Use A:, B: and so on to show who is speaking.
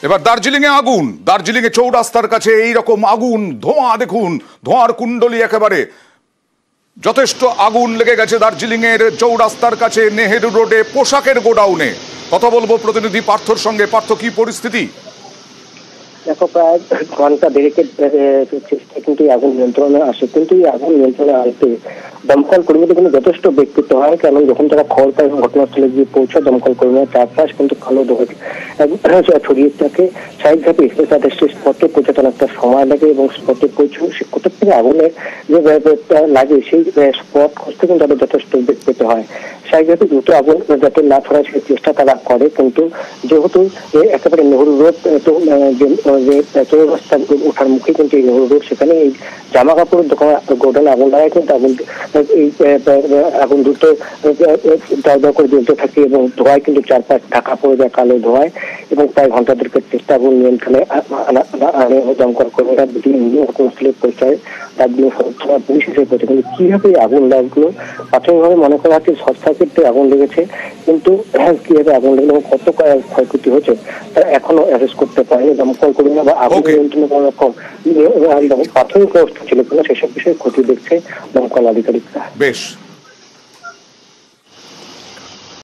A: এবার দার্জিলিং এ আগুন, দার্জিলিং এ চৌরাস্তার কাছে এইরকম আগুন, ধোঁয়া দেখুন, ধোঁয়ার কুণ্ডলী একেবারে। যথেষ্ট আগুন লেগে গেছে দার্জিলিং এর চৌরাস্তার কাছে নেহেরু রোডে পোশাকের গোডাউনে। কথা বলবো প্রতিনিধি পার্থর সঙ্গে। পার্থ, কি পরিস্থিতি?
B: দেখো, প্রায় ঘন্টা দেড়েকের চেষ্টা কিন্তু আগুন নিয়ন্ত্রণে আসে, কিন্তু এই আগুন নিয়ন্ত্রণে আনতে দমকল কর্মীদের কিন্তু যথেষ্ট বেগ পেতে হয়। কারণ যখন তারা খবর পায় এবং ঘটনাস্থলে গিয়ে পৌঁছায়, দমকল কর্মীরা চারপাশ কিন্তু কালো ধোঁয়া ছড়িয়ে থাকে। স্বাভাবিকভাবে তাদের সেই স্পটে পৌঁছাতে অনেকটা সময় লাগে এবং স্পটে পৌঁছে কোথাও থেকে আগুনের যে লাগে সেই স্পট খুঁজতে কিন্তু তাদের যথেষ্ট বেগ পেতে হয়। স্বাভাবিকভাবে দ্রুত আগুন যাতে না ছড়ায় সেই চেষ্টা তারা করে, কিন্তু যেহেতু একেবারে নেহরু রোড যে চৌরাস্তা ওঠার মুখে কিন্তু এই নেহরু রোড, সেখানে এই জামা কাপড়ের দোকান গোডাউনে আগুন লাগায় কিন্তু আগুন দ্রুত দাও করে জ্বলতে থাকে এবং ধোঁয়ায় কিন্তু চারপাশ ঢাকা পড়ে যায় কালো ধোঁয়ায়। এবং প্রায় ঘন্টা দেড়েকের চেষ্টা আগুন নিয়ন্ত্রণে আনে দমকল কর্মীরা ঘটনাস্থলে পৌঁছায়, দার্জিলিং সদর পুলিশ এসে পৌঁছে। কিন্তু কিভাবে আগুন লাগলো, প্রাথমিকভাবে মনে করা হচ্ছে শর্ট সার্কিটে আগুন লেগেছে, কিন্তু কিভাবে আগুন লাগলো এবং কত ক্ষয়ক্ষতি হয়েছে তারা এখনো অ্যাসেস করতে পারেনি দমকল কর্মীরা বা আগুন নিয়ন্ত্রণে কোনো রকম প্রাথমিক অবস্থা ছিল কিনা সেসব বিষয়ে ক্ষতি দেখছে দমকল আধিকারিকরা।
A: বেশ।